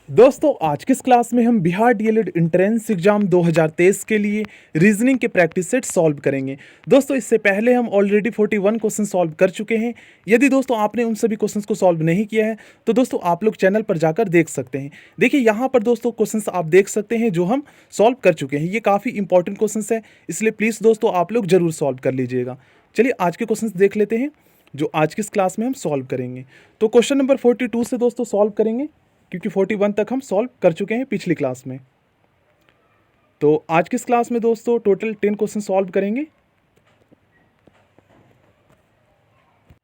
दोस्तों आज किस क्लास में हम बिहार डीएलएड एंट्रेंस एग्जाम 2023 के लिए रीजनिंग के प्रैक्टिस सेट सॉल्व करेंगे। दोस्तों इससे पहले हम ऑलरेडी 41 क्वेश्चन सॉल्व कर चुके हैं। यदि दोस्तों आपने उन सभी क्वेश्चंस को सॉल्व नहीं किया है तो दोस्तों आप लोग चैनल पर जाकर देख सकते हैं। देखिए यहाँ पर दोस्तों क्वेश्चंस आप देख सकते हैं जो हम सॉल्व कर चुके हैं। ये काफ़ी इंपॉर्टेंट क्वेश्चंस है, इसलिए प्लीज़ दोस्तों आप लोग जरूर सॉल्व कर लीजिएगा। चलिए आज के क्वेश्चंस देख लेते हैं जो आज किस क्लास में हम सॉल्व करेंगे। तो क्वेश्चन नंबर 42 से दोस्तों सॉल्व करेंगे, क्योंकि 41 तक हम सॉल्व कर चुके हैं पिछली क्लास में। तो आज किस क्लास में दोस्तों टोटल 10 क्वेश्चन सॉल्व करेंगे।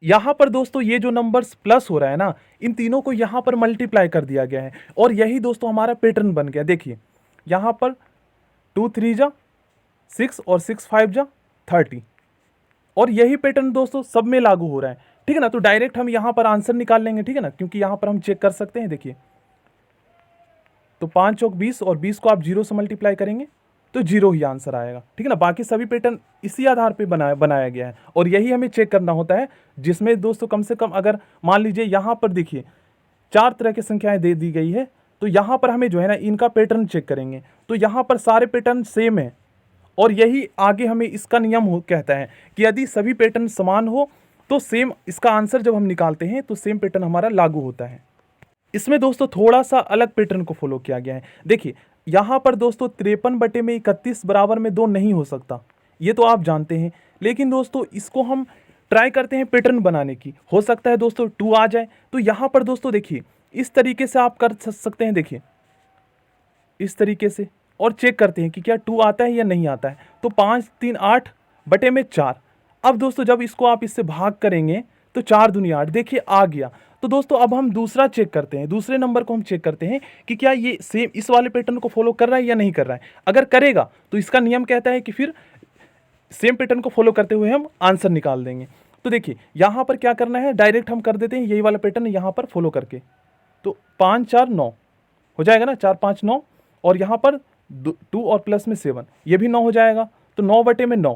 यहां पर दोस्तों ये जो नंबर्स प्लस हो रहा है ना, इन तीनों को यहां पर मल्टीप्लाई कर दिया गया है और यही दोस्तों हमारा पैटर्न बन गया। देखिए यहां पर 2 3 जा 6 और 6 5 जा 30, और यही पैटर्न दोस्तों सब में लागू हो रहा है। ठीक है ना, तो डायरेक्ट हम यहां पर आंसर निकाल लेंगे। ठीक है ना, क्योंकि यहां पर हम चेक कर सकते हैं। देखिए तो 5 चौक 20 और 20 को आप 0 से मल्टीप्लाई करेंगे तो 0 ही आंसर आएगा। ठीक है ना, बाकी सभी पैटर्न इसी आधार पे बनाया गया है और यही हमें चेक करना होता है, जिसमें दोस्तों कम से कम अगर मान लीजिए यहाँ पर देखिए 4 तरह की संख्याएं दे दी गई है, तो यहाँ पर हमें जो है ना इनका पैटर्न चेक करेंगे तो यहाँ पर सारे पैटर्न सेम है और यही आगे हमें इसका नियम कहता है कि यदि सभी पैटर्न समान हो तो सेम इसका आंसर जब हम निकालते हैं तो सेम पैटर्न हमारा लागू होता है। इसमें दोस्तों थोड़ा सा अलग पैटर्न को फॉलो किया गया है। देखिए यहां पर दोस्तों 53/31 बराबर में 2 नहीं हो सकता, ये तो आप जानते हैं। लेकिन दोस्तों इसको हम ट्राई करते हैं पैटर्न बनाने की, हो सकता है दोस्तों 2 आ जाए। तो यहां पर दोस्तों देखिए इस तरीके से आप कर सकते हैं। देखिए इस तरीके से और चेक करते हैं कि क्या 2 आता है या नहीं आता है। तो 5 3 8/4। अब दोस्तों जब इसको आप इससे भाग करेंगे तो 4 दूनी 8, देखिए आ गया। तो दोस्तों अब हम दूसरा चेक करते हैं, दूसरे नंबर को हम चेक करते हैं कि क्या ये सेम इस वाले पैटर्न को फॉलो कर रहा है या नहीं कर रहा है। अगर करेगा तो इसका नियम कहता है कि फिर सेम पैटर्न को फॉलो करते हुए हम आंसर निकाल देंगे। तो देखिए यहाँ पर क्या करना है, डायरेक्ट हम कर देते हैं यही वाला पैटर्न यहाँ पर फॉलो करके। तो 5 4 9 हो जाएगा ना, 4 5 9, और यहाँ पर 2 और प्लस में 7, ये भी 9 हो जाएगा। तो 9/9,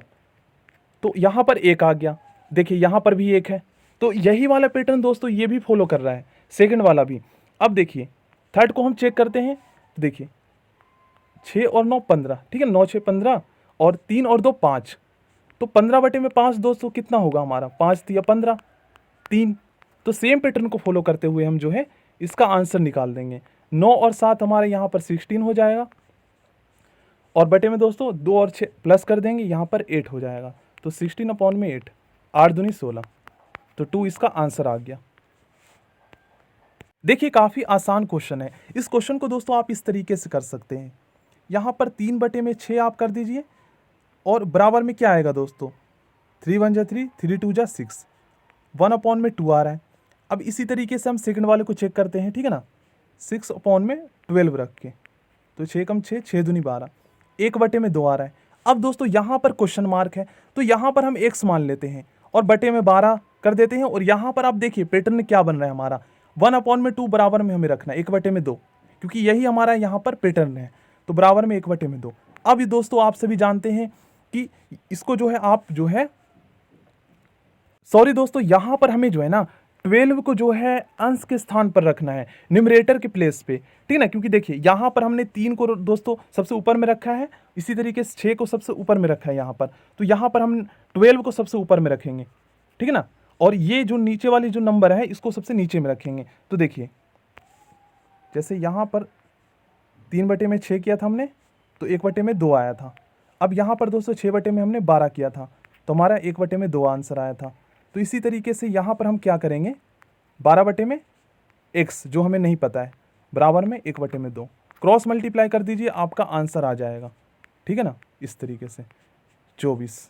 तो यहाँ पर 1 आ गया। देखिए यहाँ पर भी 1 है, तो यही वाला पैटर्न दोस्तों ये भी फॉलो कर रहा है, सेकंड वाला भी। अब देखिए थर्ड को हम चेक करते हैं। देखिए 6 और 9 15, ठीक है, 9 6 15 और 3 और 2 5, तो 15/5 दोस्तों कितना होगा हमारा, 5 3 15 3। तो सेम पैटर्न को फॉलो करते हुए हम जो है इसका आंसर निकाल देंगे। 9 और 7 हमारे यहाँ पर 16 हो जाएगा, और बटे में दोस्तों 2 और 6 प्लस कर देंगे, यहाँ पर 8 हो जाएगा। तो 16/8, 8 दूनी 16, तो 2 इसका आंसर आ गया। देखिए काफ़ी आसान क्वेश्चन है। इस क्वेश्चन को दोस्तों आप इस तरीके से कर सकते हैं, यहाँ पर 3/6 आप कर दीजिए और बराबर में क्या आएगा दोस्तों, 3 1 जा 3, 3 2 जा 6, 1/2 आ रहा है। अब इसी तरीके से हम सेकंड वाले को चेक करते हैं। ठीक है ना, 6/12 रख के, तो 6 कम 6, 6 दूनी 12, 1/2 आ रहा है। अब दोस्तों यहाँ पर क्वेश्चन मार्क है, तो यहाँ पर हम x मान लेते हैं और बटे में 12 कर देते हैं। और यहाँ पर आप देखिए पैटर्न क्या बन रहा है हमारा, 1/2 बराबर में हमें रखना है 1/2, क्योंकि यही हमारा यहाँ पर पैटर्न है। तो बराबर में 1/2। अब ये दोस्तों आप सभी जानते हैं कि इसको जो है आप जो है सॉरी दोस्तों यहाँ पर हमें जो है ना 12 को जो है अंश के स्थान पर रखना है, न्यूमरेटर के प्लेस पे। ठीक है ना, क्योंकि देखिए यहाँ पर हमने 3 को दोस्तों सबसे ऊपर में रखा है, इसी तरीके से 6 को सबसे ऊपर में रखा है यहाँ पर, तो यहाँ पर हम 12 को सबसे ऊपर में रखेंगे। ठीक है ना, और ये जो नीचे वाली जो नंबर है इसको सबसे नीचे में रखेंगे। तो देखिए जैसे यहाँ पर 3/6 किया था हमने, तो 1/2 आया था। अब यहाँ पर दोस्तों 6 में हमने 12 किया था, तो हमारा 1/2 आंसर आया था। तो इसी तरीके से यहाँ पर हम क्या करेंगे, 12/x जो हमें नहीं पता है बराबर में 1/2, क्रॉस मल्टीप्लाई कर दीजिए, आपका आंसर आ जाएगा। ठीक है ना, इस तरीके से 24।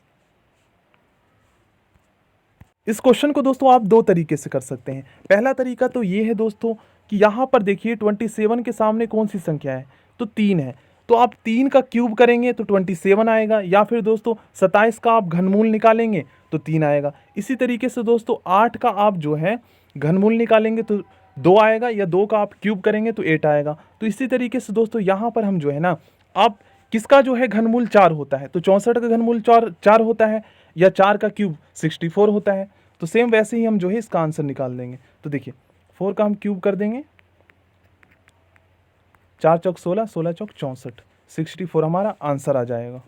इस क्वेश्चन को दोस्तों आप 2 तरीके से कर सकते हैं। पहला तरीका तो ये है दोस्तों कि यहाँ पर देखिए 27 के सामने कौन सी संख्या है, तो 3 है, तो आप 3 का क्यूब करेंगे तो 27 आएगा, या फिर दोस्तों 27 का आप घनमूल निकालेंगे तो 3 आएगा। इसी तरीके से दोस्तों 8 का आप जो है घनमूल निकालेंगे तो 2 आएगा, या 2 का आप क्यूब करेंगे तो 8 आएगा। तो इसी तरीके से दोस्तों यहाँ पर हम जो है ना, आप किसका जो है घनमूल 4 होता है, तो 64 का घनमूल 4 होता है, या 4 का क्यूब 64 होता है। तो सेम वैसे ही हम जो है इसका आंसर निकाल देंगे। तो देखिए 4 का हम क्यूब कर देंगे 4 चौक 16, 16 चौक 64, 64 हमारा आंसर आ जाएगा।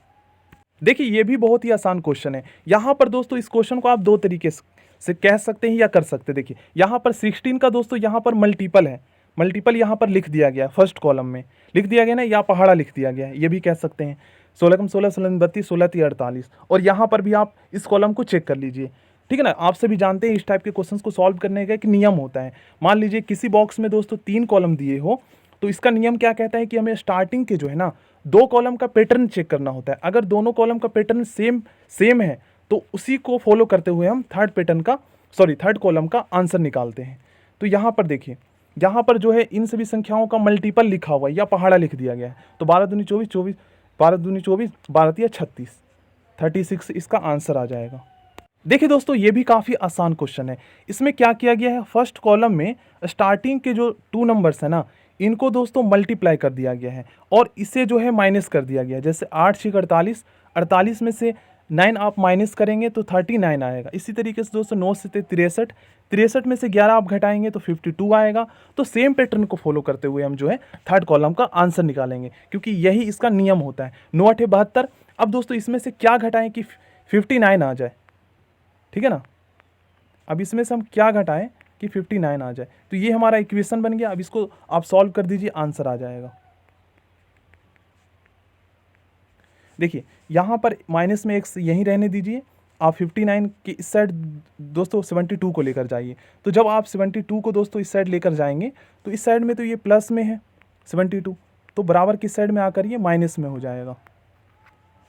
देखिए ये भी बहुत ही आसान क्वेश्चन है। यहाँ पर दोस्तों इस क्वेश्चन को आप दो तरीके से कह सकते हैं या कर सकते हैं। देखिए यहाँ पर 16 का दोस्तों यहाँ पर मल्टीपल है, मल्टीपल यहाँ पर लिख दिया गया है, फर्स्ट कॉलम में लिख दिया गया ना, या पहाड़ा लिख दिया गया है, ये भी कह सकते हैं। 16 कम 16, 16 32, 16 3 48। और यहाँ पर भी आप इस कॉलम को चेक कर लीजिए, ठीक है ना। आप सभी जानते हैं इस टाइप के क्वेश्चंस को सॉल्व करने का एक नियम होता है। मान लीजिए किसी बॉक्स में दोस्तों 3 कॉलम दिए हो, तो इसका नियम क्या कहता है कि हमें स्टार्टिंग के जो है ना 2 कॉलम का पैटर्न चेक करना होता है। अगर दोनों कॉलम का पैटर्न सेम है तो उसी को फॉलो करते हुए हम थर्ड कॉलम का आंसर निकालते हैं। तो यहाँ पर देखिए, यहाँ पर जो है इन सभी संख्याओं का मल्टीपल लिखा हुआ है या पहाड़ा लिख दिया गया है। तो 12 दूनी 24, 24 12 दूनी 24, 12 तिया 36, 36 इसका आंसर आ जाएगा। देखिए दोस्तों ये भी काफ़ी आसान क्वेश्चन है। इसमें क्या किया गया है, फर्स्ट कॉलम में स्टार्टिंग के जो 2 नंबर्स है ना, इनको दोस्तों मल्टीप्लाई कर दिया गया है और इसे जो है माइनस कर दिया गया है। जैसे 8 6 48, 48 में से 9 आप माइनस करेंगे तो 39 आएगा। इसी तरीके से दोस्तों 9 से 63, 63 में से 11 आप घटाएंगे तो 52 आएगा। तो सेम पैटर्न को फॉलो करते हुए हम जो है थर्ड कॉलम का आंसर निकालेंगे, क्योंकि यही इसका नियम होता है। 9 8 72। अब दोस्तों इसमें से क्या घटाएं कि 59 आ जाए, ठीक है ना। अब इसमें से हम क्या घटाएं कि 59 आ जाए। तो ये हमारा इक्वेशन बन गया। अब इसको आप सॉल्व कर दीजिए, आंसर आ जाएगा। देखिए यहाँ पर माइनस में x यहीं रहने दीजिए, आप 59 की इस साइड दोस्तों 72 को लेकर जाइए। तो जब आप 72 को दोस्तों इस साइड लेकर जाएंगे तो इस साइड में तो ये प्लस में है 72, तो बराबर किस साइड में आकर ये माइनस में हो जाएगा,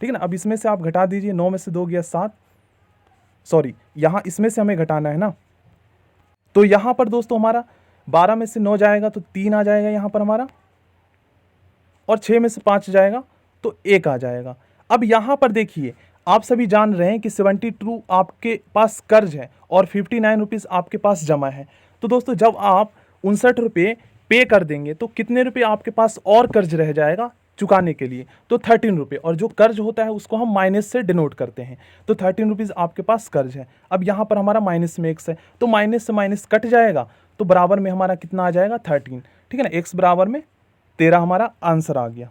ठीक है ना। अब इसमें से आप घटा दीजिए, 9 में से 2 गया 7, सॉरी यहाँ इसमें से हमें घटाना है ना। तो यहाँ पर दोस्तों हमारा 12 में से 9 जाएगा तो 3 आ जाएगा यहाँ पर हमारा, और 6 में से 5 जाएगा तो 1 आ जाएगा। अब यहाँ पर देखिए आप सभी जान रहे हैं कि 72 आपके पास कर्ज है और 59 रुपीज़ आपके पास जमा है। तो दोस्तों जब आप 59 रुपये पे कर देंगे तो कितने रुपये आपके पास और कर्ज रह जाएगा चुकाने के लिए, तो 13 रुपये। और जो कर्ज होता है उसको हम माइनस से डिनोट करते हैं। तो 13 रुपीज़ आपके पास कर्ज है। अब यहाँ पर हमारा माइनस में x है, तो माइनस से माइनस कट जाएगा, तो बराबर में हमारा कितना आ जाएगा 13, ठीक है ना। x बराबर में 13 हमारा आंसर आ गया।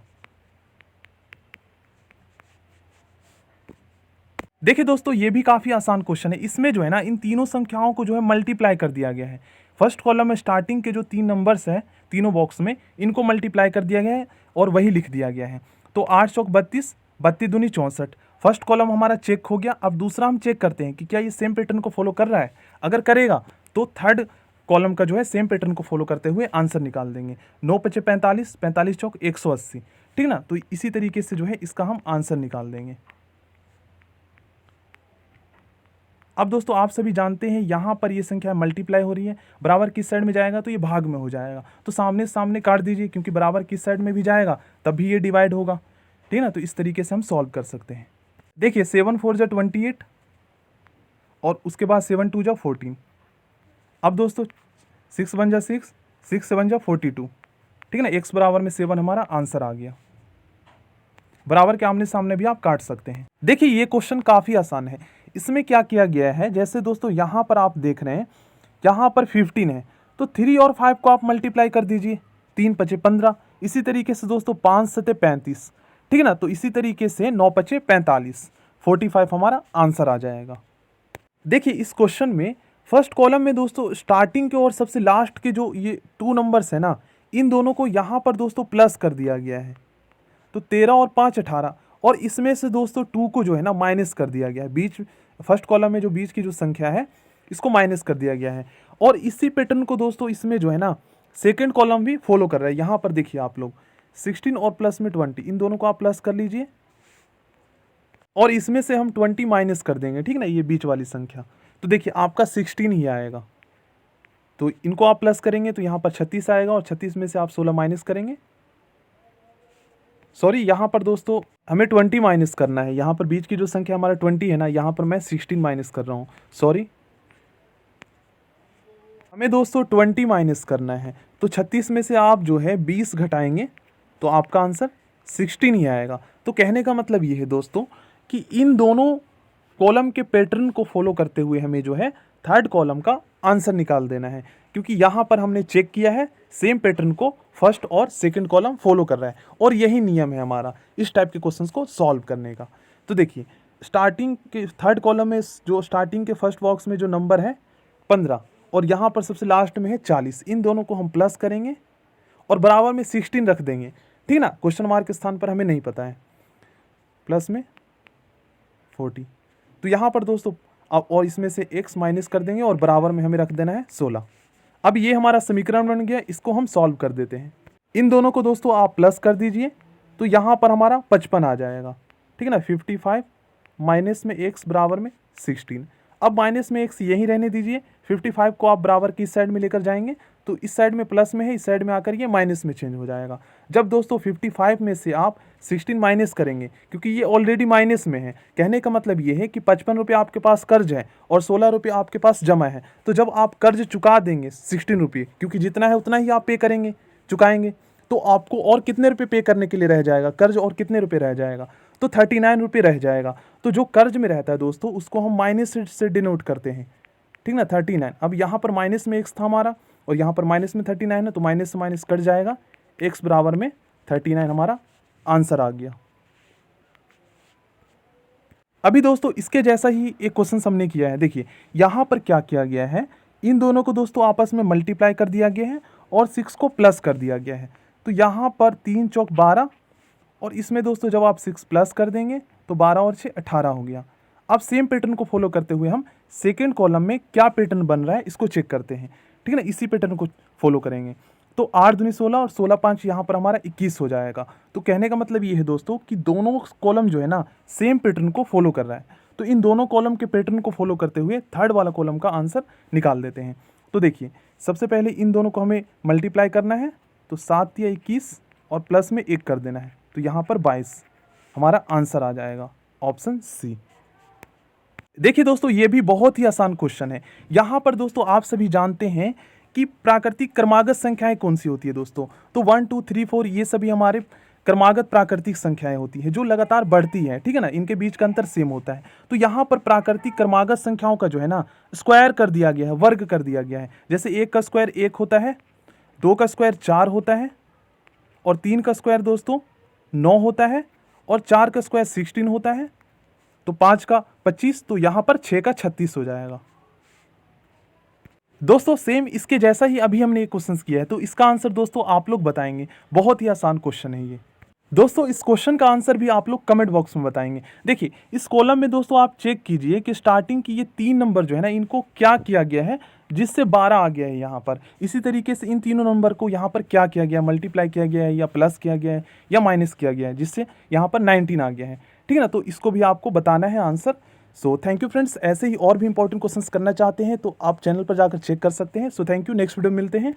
देखिए दोस्तों ये भी काफ़ी आसान क्वेश्चन है। इसमें जो है ना इन तीनों संख्याओं को जो है मल्टीप्लाई कर दिया गया है। फर्स्ट कॉलम में स्टार्टिंग के जो 3 नंबर्स हैं तीनों बॉक्स में, इनको मल्टीप्लाई कर दिया गया है और वही लिख दिया गया है। तो 8 चौक 32, 32 दूनी 64। फर्स्ट कॉलम हमारा चेक हो गया। अब दूसरा हम चेक करते हैं कि क्या ये सेम पैटर्न को फॉलो कर रहा है। अगर करेगा तो थर्ड कॉलम का जो है सेम पैटर्न को फॉलो करते हुए आंसर निकाल देंगे। 9 पचे 45, 45 चौक 180, ठीक ना। तो इसी तरीके से जो है इसका हम आंसर निकाल देंगे। अब दोस्तों आप सभी जानते हैं यहाँ पर ये संख्या मल्टीप्लाई हो रही है, बराबर किस साइड में जाएगा तो ये भाग में हो जाएगा। तो सामने सामने काट दीजिए, क्योंकि बराबर किस साइड में भी जाएगा तब भी ये डिवाइड होगा, ठीक है ना। तो इस तरीके से हम सॉल्व कर सकते हैं। देखिए 7 4 जा 28 और उसके बाद 7 2 जा 14। अब दोस्तों 6 1 जा 6, 6 7 जा 42, ठीक है ना। x बराबर में 7 हमारा आंसर आ गया। बराबर के आमने सामने भी आप काट सकते हैं। देखिए ये क्वेश्चन काफ़ी आसान है। इसमें क्या किया गया है, जैसे दोस्तों यहाँ पर आप देख रहे हैं यहाँ पर 15 है, तो 3 और 5 को आप मल्टीप्लाई कर दीजिए, 3 पचे 15। इसी तरीके से दोस्तों 5 सते 35, ठीक है ना। तो इसी तरीके से 9 पचे 45, 45 हमारा आंसर आ जाएगा। देखिए इस क्वेश्चन में फर्स्ट कॉलम में दोस्तों स्टार्टिंग के और सबसे लास्ट के जो ये 2 नंबर्स है ना, इन दोनों को यहाँ पर दोस्तों प्लस कर दिया गया है। तो 13 और 5 18, और इसमें से दोस्तों 2 को जो है ना माइनस कर दिया गया है। बीच फर्स्ट कॉलम में जो बीच की जो संख्या है इसको माइनस कर दिया गया है। और इसी पैटर्न को दोस्तों इसमें जो है ना सेकंड कॉलम भी फॉलो कर रहा है। यहाँ पर देखिए आप लोग 16 और प्लस में 20, इन दोनों को आप प्लस कर लीजिए और इसमें से हम 20 माइनस कर देंगे, ठीक ना, ये बीच वाली संख्या। तो देखिए आपका 16 ही आएगा। तो इनको आप प्लस करेंगे तो यहाँ पर 36 आएगा और 36 में से आप 16 माइनस करेंगे। सॉरी यहाँ पर दोस्तों हमें 20 माइनस करना है। यहाँ पर बीच की जो संख्या हमारा 20 है ना, यहाँ पर मैं 16 माइनस कर रहा हूँ, सॉरी। हमें दोस्तों 20 माइनस करना है। तो 36 में से आप जो है 20 घटाएंगे तो आपका आंसर 16 ही आएगा। तो कहने का मतलब ये है दोस्तों कि इन दोनों कॉलम के पैटर्न को फॉलो करते हुए हमें जो है थर्ड कॉलम का आंसर निकाल देना है। क्योंकि यहाँ पर हमने चेक किया है सेम पैटर्न को फर्स्ट और सेकंड कॉलम फॉलो कर रहा है, और यही नियम है हमारा इस टाइप के क्वेश्चंस को सॉल्व करने का। तो देखिए स्टार्टिंग के थर्ड कॉलम में जो स्टार्टिंग के फर्स्ट बॉक्स में जो नंबर है 15 और यहाँ पर सबसे लास्ट में है 40, इन दोनों को हम प्लस करेंगे और बराबर में 16 रख देंगे, ठीक ना, क्वेश्चन मार्क के स्थान पर हमें नहीं पता है, प्लस में 40। तो यहाँ पर दोस्तों अब और इसमें से x माइनस कर देंगे और बराबर में हमें रख देना है 16। अब ये हमारा समीकरण बन गया, इसको हम सॉल्व कर देते हैं। इन दोनों को दोस्तों आप प्लस कर दीजिए तो यहाँ पर हमारा 55 आ जाएगा, ठीक है ना। 55 माइनस में x बराबर में 16। अब माइनस में x यहीं रहने दीजिए, 55 को आप बराबर की इस साइड में लेकर जाएंगे तो इस साइड में प्लस में है, इस साइड में आकर ये माइनस में चेंज हो जाएगा। जब दोस्तों 55 में से आप 16 माइनस करेंगे, क्योंकि ये ऑलरेडी माइनस में है, कहने का मतलब ये है कि 55 रुपये आपके पास कर्ज है और 16 रुपये आपके पास जमा है। तो जब आप कर्ज चुका देंगे 16 रुपये, क्योंकि जितना है उतना ही आप पे करेंगे, चुकाएंगे, तो आपको और कितने रुपये पे करने के लिए रह जाएगा, कर्ज और कितने रुपये रह जाएगा, तो 39 रुपये रह जाएगा। तो जो कर्ज में रहता है दोस्तों उसको हम माइनस से डिनोट करते हैं, ठीक ना, 39। अब यहाँ पर माइनस में x था हमारा और यहाँ पर माइनस में 39 है, तो माइनस से माइनस कट जाएगा, x बराबर में 39 हमारा आंसर आ गया। अभी दोस्तों इसके जैसा ही एक क्वेश्चन हमने किया है। देखिए यहाँ पर क्या किया गया है, इन दोनों को दोस्तों आपस में मल्टीप्लाई कर दिया गया है और 6 को प्लस कर दिया गया है। तो यहाँ पर 3 चौक 12 और इसमें दोस्तों जब आप 6 प्लस कर देंगे तो 12 और 6 18 हो गया। अब सेम पैटर्न को फॉलो करते हुए हम सेकेंड कॉलम में क्या पैटर्न बन रहा है इसको चेक करते हैं, ठीक है ना, इसी पैटर्न को फॉलो करेंगे। तो 8 दूनी 16 और 16 5 यहाँ पर हमारा 21 हो जाएगा। तो कहने का मतलब ये है दोस्तों कि दोनों कॉलम जो है ना सेम पैटर्न को फॉलो कर रहा है। तो इन दोनों कॉलम के पैटर्न को फॉलो करते हुए थर्ड वाला कॉलम का आंसर निकाल देते हैं। तो देखिए सबसे पहले इन दोनों को हमें मल्टीप्लाई करना है, तो 7 या 21 और प्लस में 1 कर देना है, तो यहाँ पर 22 हमारा आंसर आ जाएगा, ऑप्शन सी। देखिए दोस्तों ये भी बहुत ही आसान क्वेश्चन है। यहाँ पर दोस्तों आप सभी जानते हैं कि प्राकृतिक क्रमागत संख्याएं कौन सी होती है दोस्तों, तो 1 2 3 4 ये सभी हमारे क्रमागत प्राकृतिक संख्याएं होती है जो लगातार बढ़ती है, ठीक है ना, इनके बीच का अंतर सेम होता है। तो यहाँ पर प्राकृतिक क्रमागत संख्याओं का जो है ना स्क्वायर कर दिया गया है, वर्ग कर दिया गया है। जैसे 1 का स्क्वायर 1 होता है, 2 का स्क्वायर 4 होता है और 3 का स्क्वायर दोस्तों 9 होता है और 4 का स्क्वायर 16 होता है, तो 5 का 25, तो यहाँ पर 6 का 36 हो जाएगा। दोस्तों सेम इसके जैसा ही अभी हमने एक क्वेश्चन किया है, तो इसका आंसर दोस्तों आप लोग बताएंगे। बहुत ही आसान क्वेश्चन है ये दोस्तों। इस क्वेश्चन का आंसर भी आप लोग कमेंट बॉक्स में बताएंगे। देखिए इस कॉलम में दोस्तों आप चेक कीजिए कि स्टार्टिंग की ये 3 नंबर जो है ना इनको क्या किया गया है जिससे 12 आ गया है यहाँ पर। इसी तरीके से इन तीनों नंबर को यहाँ पर क्या किया गया, मल्टीप्लाई किया गया है या प्लस किया गया है या माइनस किया गया है, जिससे यहाँ पर 19 आ गया है, ठीक है ना। तो इसको भी आपको बताना है answer. So thank you friends, ऐसे ही और भी इंपॉर्टेंट क्वेश्चंस करना चाहते हैं तो आप चैनल पर जाकर चेक कर सकते हैं। So thank you, next video में मिलते हैं।